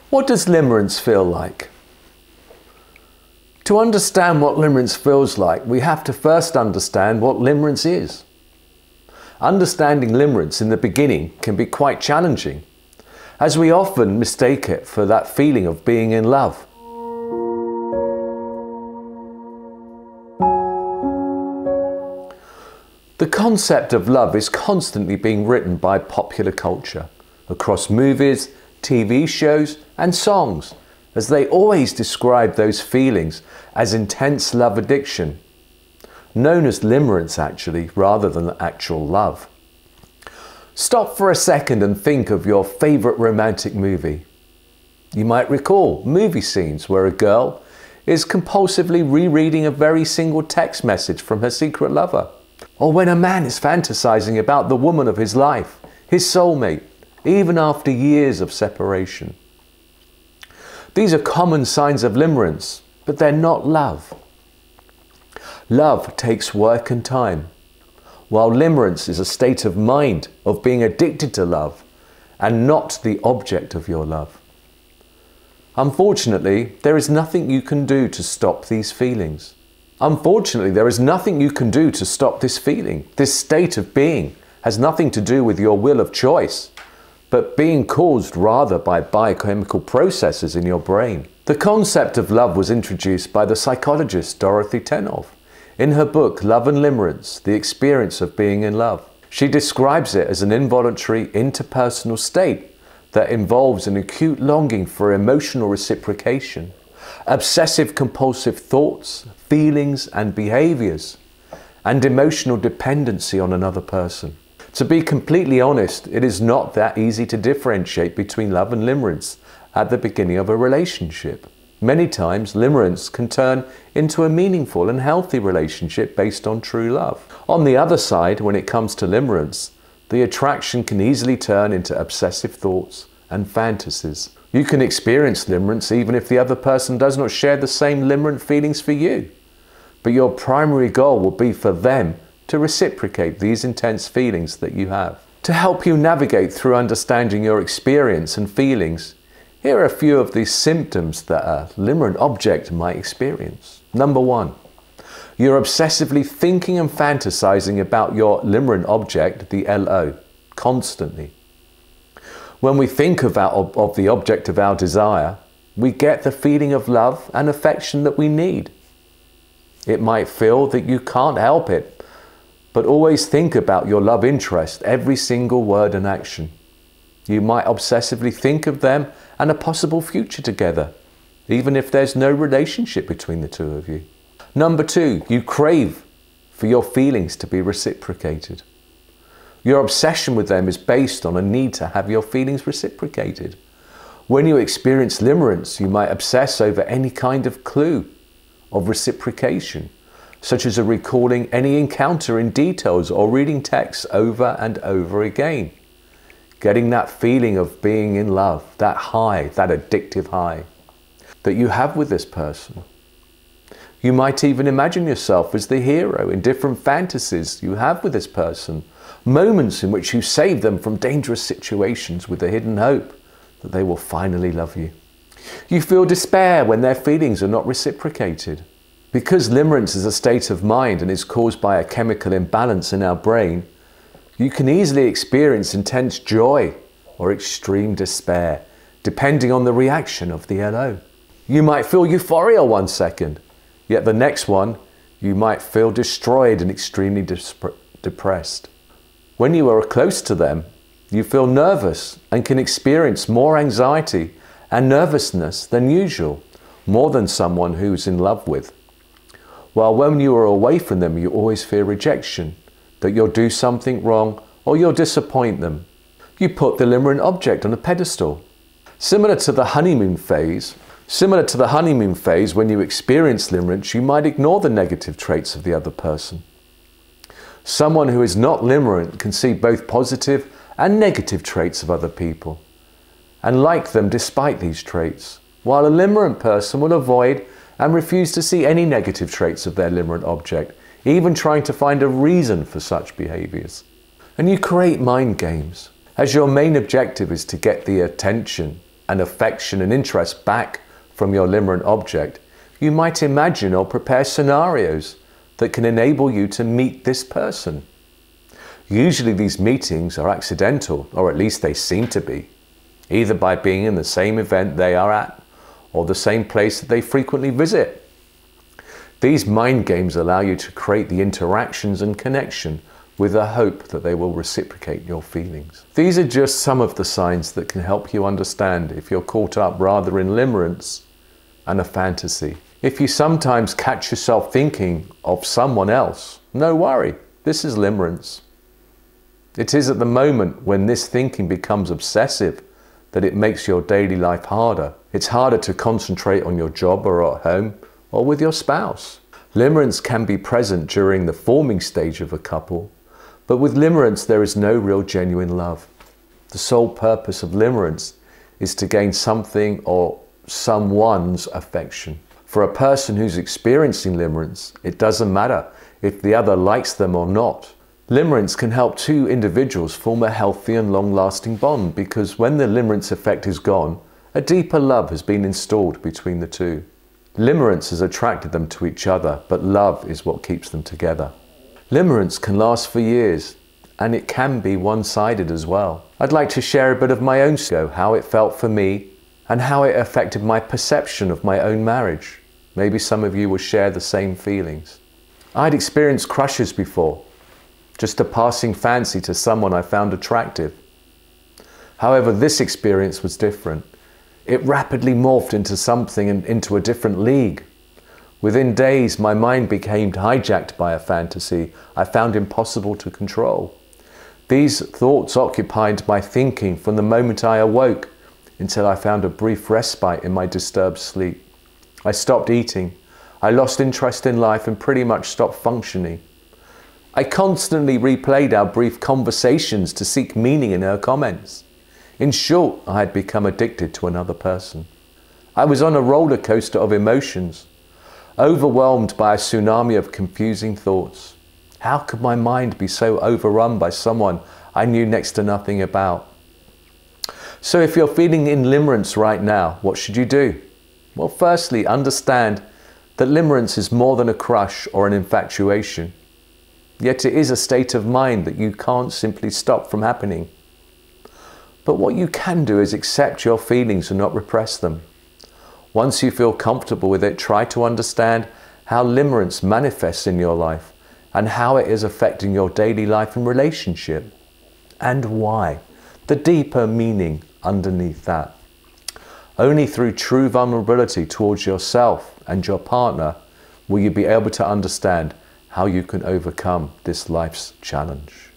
What does limerence feel like? To understand what limerence feels like, we have to first understand what limerence is. Understanding limerence in the beginning can be quite challenging, as we often mistake it for that feeling of being in love. The concept of love is constantly being written by popular culture, across movies, TV shows and songs, as they always describe those feelings as intense love addiction, known as limerence actually, rather than actual love. Stop for a second and think of your favourite romantic movie. You might recall movie scenes where a girl is compulsively rereading a very single text message from her secret lover. Or when a man is fantasizing about the woman of his life, his soulmate, even after years of separation. These are common signs of limerence, but they're not love. Love takes work and time, while limerence is a state of mind of being addicted to love and not the object of your love. Unfortunately, there is nothing you can do to stop these feelings. Unfortunately, there is nothing you can do to stop this feeling. This state of being has nothing to do with your will of choice, but being caused rather by biochemical processes in your brain. The concept of love was introduced by the psychologist Dorothy Tennov in her book Love and Limerence, The Experience of Being in Love. She describes it as an involuntary interpersonal state that involves an acute longing for emotional reciprocation, obsessive compulsive thoughts, feelings and behaviours, and emotional dependency on another person. To be completely honest, it is not that easy to differentiate between love and limerence at the beginning of a relationship. Many times, limerence can turn into a meaningful and healthy relationship based on true love. On the other side, when it comes to limerence, the attraction can easily turn into obsessive thoughts and fantasies. You can experience limerence even if the other person does not share the same limerent feelings for you. But your primary goal will be for them to reciprocate these intense feelings that you have. To help you navigate through understanding your experience and feelings, here are a few of these symptoms that a limerent object might experience. Number 1, you're obsessively thinking and fantasizing about your limerent object, the LO, constantly. When we think of the object of our desire, we get the feeling of love and affection that we need. It might feel that you can't help it, but always think about your love interest, every single word and action. You might obsessively think of them and a possible future together, even if there's no relationship between the two of you. Number 2, you crave for your feelings to be reciprocated. Your obsession with them is based on a need to have your feelings reciprocated. When you experience limerence, you might obsess over any kind of clue of reciprocation, such as recalling any encounter in details or reading texts over and over again. Getting that feeling of being in love, that high, that addictive high that you have with this person. You might even imagine yourself as the hero in different fantasies you have with this person, moments in which you save them from dangerous situations with the hidden hope that they will finally love you. You feel despair when their feelings are not reciprocated. Because limerence is a state of mind and is caused by a chemical imbalance in our brain, you can easily experience intense joy or extreme despair, depending on the reaction of the LO. You might feel euphoria one second, yet the next one you might feel destroyed and extremely depressed. When you are close to them, you feel nervous and can experience more anxiety and nervousness than usual, more than someone who's in love with. While when you are away from them, you always fear rejection, that you'll do something wrong or you'll disappoint them. You put the limerent object on a pedestal. Similar to the honeymoon phase, when you experience limerence, you might ignore the negative traits of the other person. Someone who is not limerent can see both positive and negative traits of other people and like them despite these traits, while a limerent person will avoid and refuse to see any negative traits of their limerent object, even trying to find a reason for such behaviours. And you create mind games, as your main objective is to get the attention and affection and interest back from your limerent object, you might imagine or prepare scenarios that can enable you to meet this person. Usually these meetings are accidental, or at least they seem to be, either by being in the same event they are at or the same place that they frequently visit. These mind games allow you to create the interactions and connection with a hope that they will reciprocate your feelings. These are just some of the signs that can help you understand if you're caught up rather in limerence and a fantasy. If you sometimes catch yourself thinking of someone else, no worry, this is limerence. It is at the moment when this thinking becomes obsessive that it makes your daily life harder. It's harder to concentrate on your job or at home or with your spouse. Limerence can be present during the forming stage of a couple, but with limerence there is no real genuine love. The sole purpose of limerence is to gain something or someone's affection. For a person who's experiencing limerence, it doesn't matter if the other likes them or not. Limerence can help two individuals form a healthy and long-lasting bond because when the limerence effect is gone, a deeper love has been installed between the two. Limerence has attracted them to each other, but love is what keeps them together. Limerence can last for years, and it can be one-sided as well. I'd like to share a bit of my own story, how it felt for me, and how it affected my perception of my own marriage. Maybe some of you will share the same feelings. I'd experienced crushes before, just a passing fancy to someone I found attractive. However, this experience was different. It rapidly morphed into something and into a different league. Within days, my mind became hijacked by a fantasy I found impossible to control. These thoughts occupied my thinking from the moment I awoke until I found a brief respite in my disturbed sleep. I stopped eating. I lost interest in life and pretty much stopped functioning. I constantly replayed our brief conversations to seek meaning in her comments. In short, I had become addicted to another person. I was on a roller coaster of emotions, overwhelmed by a tsunami of confusing thoughts. How could my mind be so overrun by someone I knew next to nothing about? So if you're feeling in limerence right now, what should you do? Well, firstly, understand that limerence is more than a crush or an infatuation. Yet it is a state of mind that you can't simply stop from happening. But what you can do is accept your feelings and not repress them. Once you feel comfortable with it, try to understand how limerence manifests in your life and how it is affecting your daily life and relationship, and why. The deeper meaning underneath that. Only through true vulnerability towards yourself and your partner will you be able to understand how you can overcome this life's challenge.